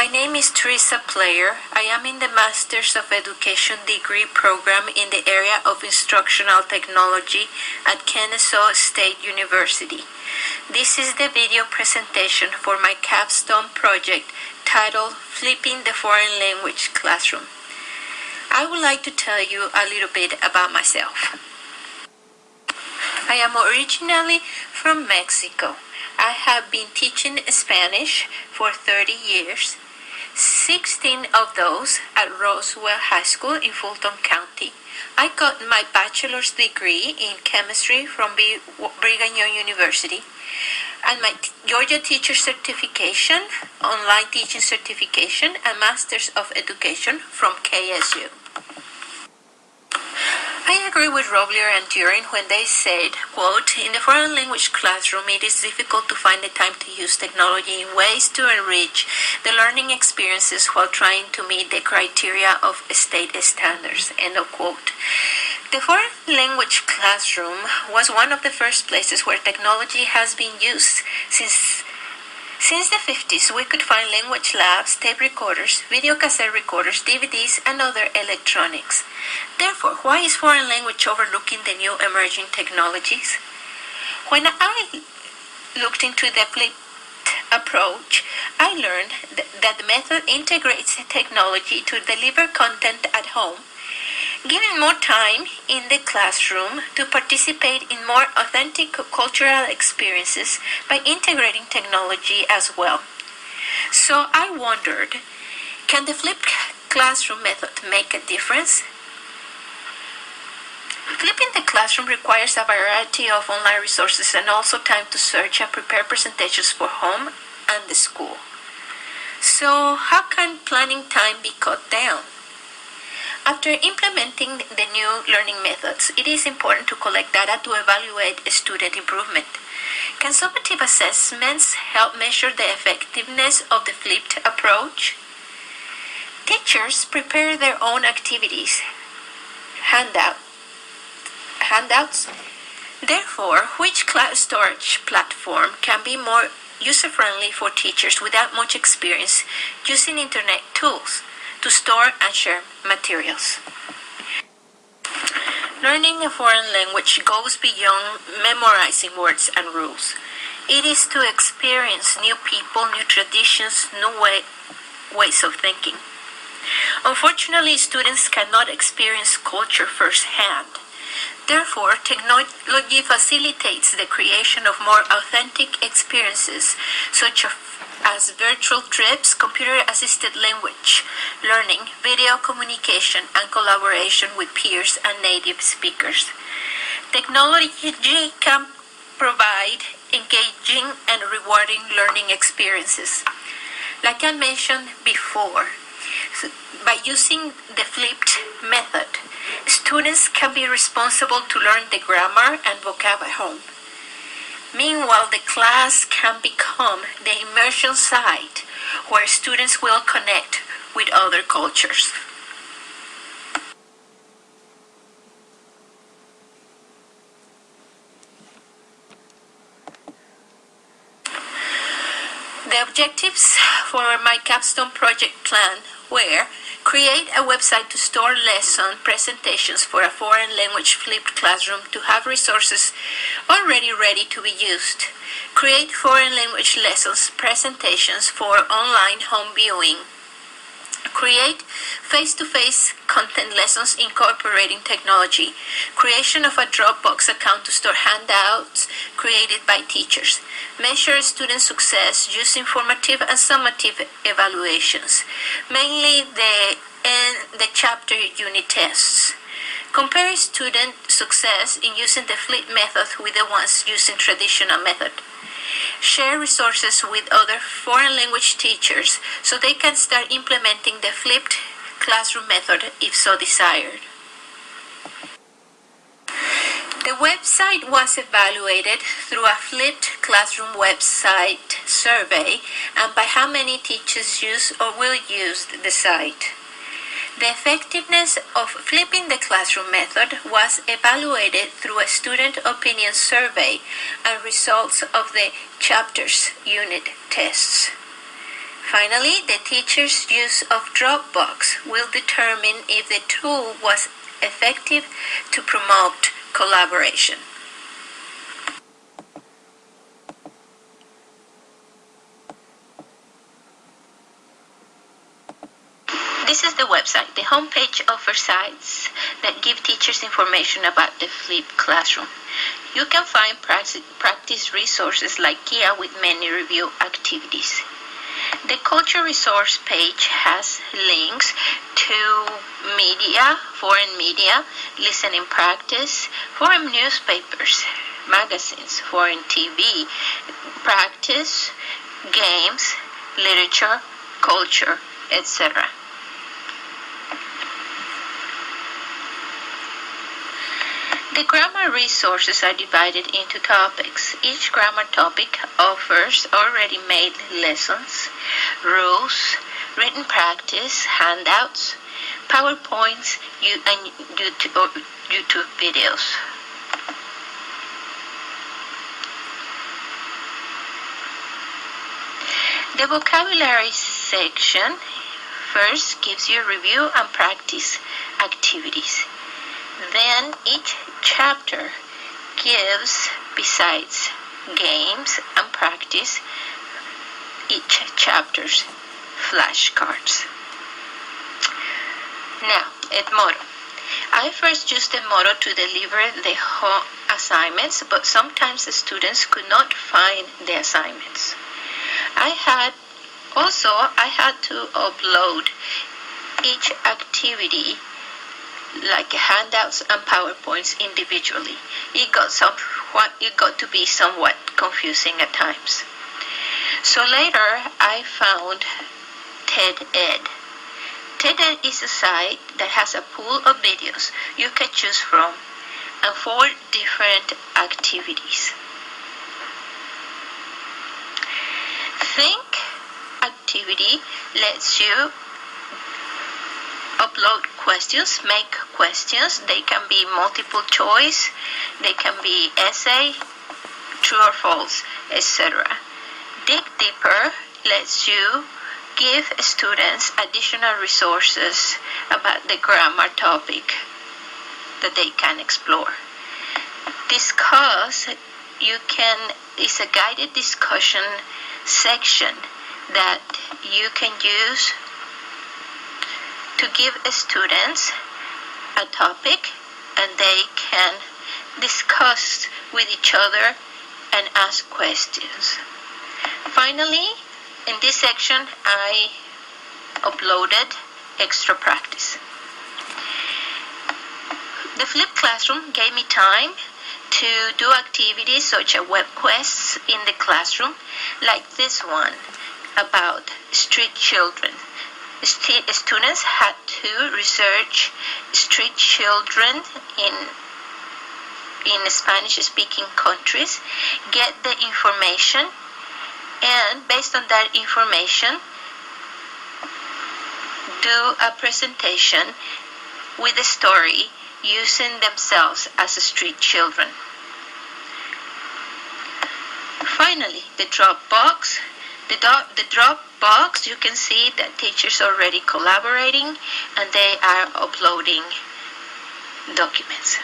My name is Teresa Player. I am in the Masters of Education degree program in the area of Instructional Technology at Kennesaw State University. This is the video presentation for my capstone project titled Flipping the Foreign Language Classroom. I would like to tell you a little bit about myself. I am originally from Mexico. I have been teaching Spanish for 30 years, 16 of those at Roswell High School in Fulton County. I got my bachelor's degree in chemistry from Brigham Young University and my Georgia Teacher Certification, online teaching certification, and Masters of Education from KSU. I agree with Robler and Turing when they said, quote, "In the foreign language classroom, it is difficult to find the time to use technology in ways to enrich the learning experiences while trying to meet the criteria of state standards," end of quote. The foreign language classroom was one of the first places where technology has been used. Since the 50s, we could find language labs, tape recorders, video cassette recorders, DVDs, and other electronics. Therefore, why is foreign language overlooking the new emerging technologies? When I looked into the flipped approach, I learned that the method integrates technology to deliver content at home, giving more time in the classroom to participate in more authentic cultural experiences by integrating technology as well. So I wondered, can the flipped classroom method make a difference? Flipping the classroom requires a variety of online resources and also time to search and prepare presentations for home and the school. So how can planning time be cut down? After implementing the new learning methods, it is important to collect data to evaluate student improvement. Can summative assessments help measure the effectiveness of the flipped approach? Teachers prepare their own activities, handouts. Therefore, which class storage platform can be more user-friendly for teachers without much experience using internet tools to store and share materials? Learning a foreign language goes beyond memorizing words and rules. It is to experience new people, new traditions, new ways of thinking. Unfortunately, students cannot experience culture firsthand. Therefore, technology facilitates the creation of more authentic experiences, such as virtual trips, computer-assisted language learning, video communication, and collaboration with peers and native speakers. Technology can provide engaging and rewarding learning experiences. Like I mentioned before, by using the flipped method, students can be responsible to learn the grammar and vocab at home. Meanwhile, the class can become the immersion site where students will connect with other cultures. The objectives for my capstone project plan were: create a website to store lesson presentations for a foreign language flipped classroom to have resources already ready to be used. Create foreign language lessons presentations for online home viewing. Create face-to-face content lessons incorporating technology. Creation of a Dropbox account to store handouts created by teachers. Measure student success using formative and summative evaluations, mainly the chapter unit tests. Compare student success in using the flipped method with the ones using traditional method. Share resources with other foreign language teachers so they can start implementing the flipped classroom method if so desired. The website was evaluated through a flipped classroom website survey and by how many teachers use or will use the site. The effectiveness of flipping the classroom method was evaluated through a student opinion survey and results of the chapters unit tests. Finally, the teacher's use of Dropbox will determine if the tool was effective to promote collaboration. This is the website. The homepage offers sites that give teachers information about the flipped classroom. You can find practice resources like Kia with many review activities. The culture resource page has links to media, foreign media, listening practice, foreign newspapers, magazines, foreign TV, practice, games, literature, culture, etc. The grammar resources are divided into topics. Each grammar topic offers already made lessons, rules, written practice, handouts, PowerPoints, and YouTube videos. The vocabulary section first gives you review and practice activities. Then each chapter gives, besides games and practice, each chapter's flashcards. Now, Edmodo. I first used Edmodo to deliver the home assignments, but sometimes the students could not find the assignments. I had to upload each activity like handouts and PowerPoints individually. It got to be somewhat confusing at times. So later I found TED-Ed. TED-Ed is a site that has a pool of videos you can choose from and 4 different activities. Think activity lets you upload questions, make questions. They can be multiple choice, they can be essay, true or false, etc. Dig Deeper lets you give students additional resources about the grammar topic that they can explore. Discuss is a guided discussion section that you can use to give students a topic and they can discuss with each other and ask questions. Finally, in this section, I uploaded extra practice. The flipped classroom gave me time to do activities such as web quests in the classroom, like this one about street children. Students had to research street children in Spanish-speaking countries, get the information, and based on that information, do a presentation with a story using themselves as street children. Finally, the Dropbox. The Dropbox, you can see that teachers are already collaborating and they are uploading documents.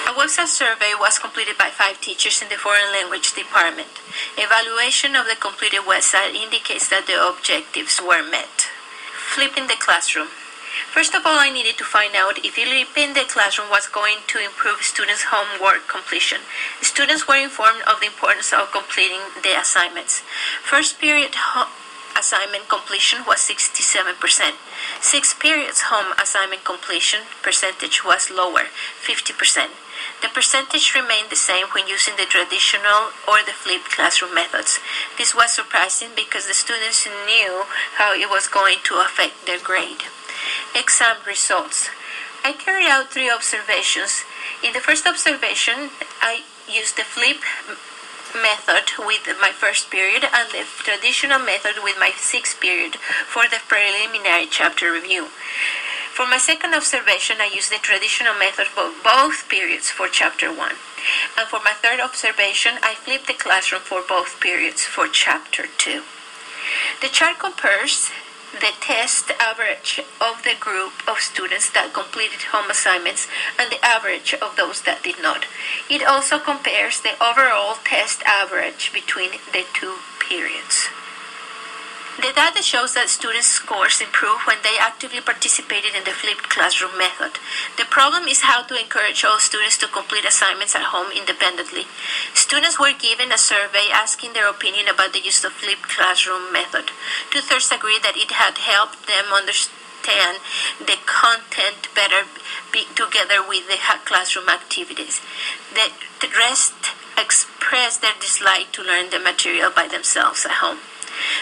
A website survey was completed by 5 teachers in the foreign language department. Evaluation of the completed website indicates that the objectives were met. Flipping the classroom. First of all, I needed to find out if flipping the classroom was going to improve students' homework completion. Students were informed of the importance of completing the assignments. First period assignment completion was 67%. 6 periods home assignment completion percentage was lower, 50%. The percentage remained the same when using the traditional or the flipped classroom methods. This was surprising because the students knew how it was going to affect their grade. Exam results. I carried out 3 observations. In the first observation, I used the flip method with my first period and the traditional method with my sixth period for the preliminary chapter review. For my second observation, I used the traditional method for both periods for Chapter 1. And for my third observation, I flipped the classroom for both periods for Chapter 2. The chart compares the test average of the group of students that completed home assignments and the average of those that did not. It also compares the overall test average between the two periods. The data shows that students' scores improved when they actively participated in the flipped classroom method. The problem is how to encourage all students to complete assignments at home independently. Students were given a survey asking their opinion about the use of flipped classroom method. 2/3 agreed that it had helped them understand the content better together with the classroom activities. The rest expressed their dislike to learn the material by themselves at home.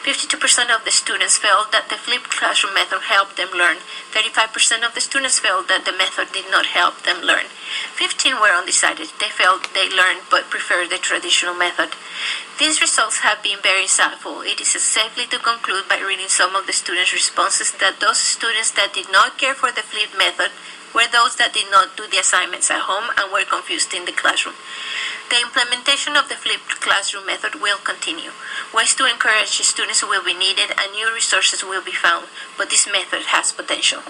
52% of the students felt that the flipped classroom method helped them learn. 35% of the students felt that the method did not help them learn. 15 were undecided. They felt they learned but preferred the traditional method. These results have been very insightful. It is safely to conclude by reading some of the students' responses that those students that did not care for the flipped method were those that did not do the assignments at home and were confused in the classroom. The implementation of the flipped classroom method will continue. Ways to encourage students will be needed and new resources will be found, but this method has potential.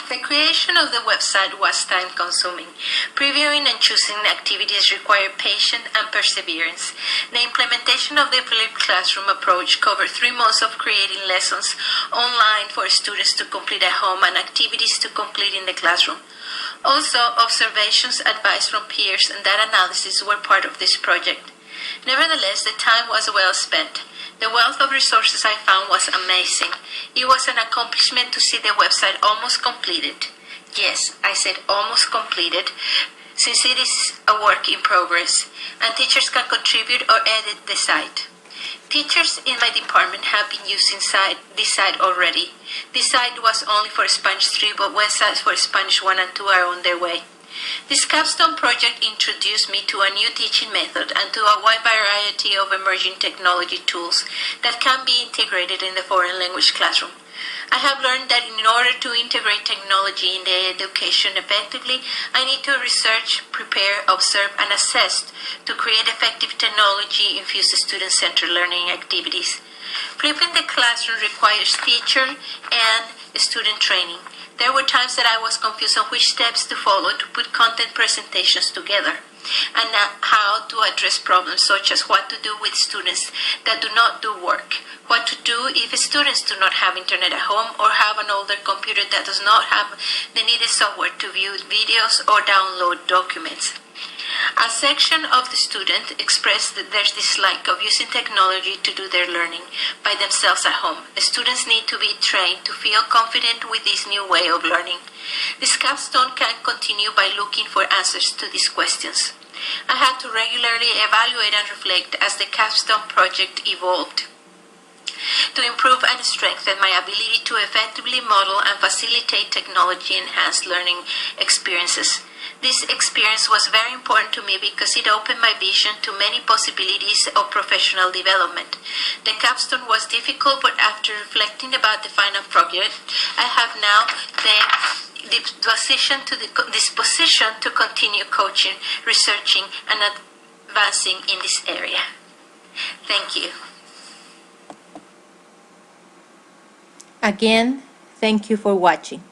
The creation of the website was time-consuming. Previewing and choosing activities required patience and perseverance. The implementation of the flipped classroom approach covered 3 months of creating lessons online for students to complete at home and activities to complete in the classroom. Also, observations, advice from peers, and data analysis were part of this project. Nevertheless, the time was well spent. The wealth of resources I found was amazing. It was an accomplishment to see the website almost completed. Yes, I said almost completed, since it is a work in progress, and teachers can contribute or edit the site. Teachers in my department have been using this site already. This site was only for Spanish 3, but websites for Spanish 1 and 2 are on their way. This capstone project introduced me to a new teaching method and to a wide variety of emerging technology tools that can be integrated in the foreign language classroom. I have learned that in order to integrate technology in the education effectively, I need to research, prepare, observe, and assess to create effective technology-infused student-centered learning activities. Flipping the classroom requires teacher and student training. There were times that I was confused on which steps to follow to put content presentations together, and how to address problems such as what to do with students that do not do work, what to do if students do not have internet at home or have an older computer that does not have the needed software to view videos or download documents. A section of the students expressed their dislike of using technology to do their learning by themselves at home. Students need to be trained to feel confident with this new way of learning. This capstone can continue by looking for answers to these questions. I had to regularly evaluate and reflect as the capstone project evolved to improve and strengthen my ability to effectively model and facilitate technology-enhanced learning experiences. This experience was very important to me because it opened my vision to many possibilities of professional development. The capstone was difficult, but after reflecting about the final project, I have now the disposition to continue coaching, researching, and advancing in this area. Thank you. Again, thank you for watching.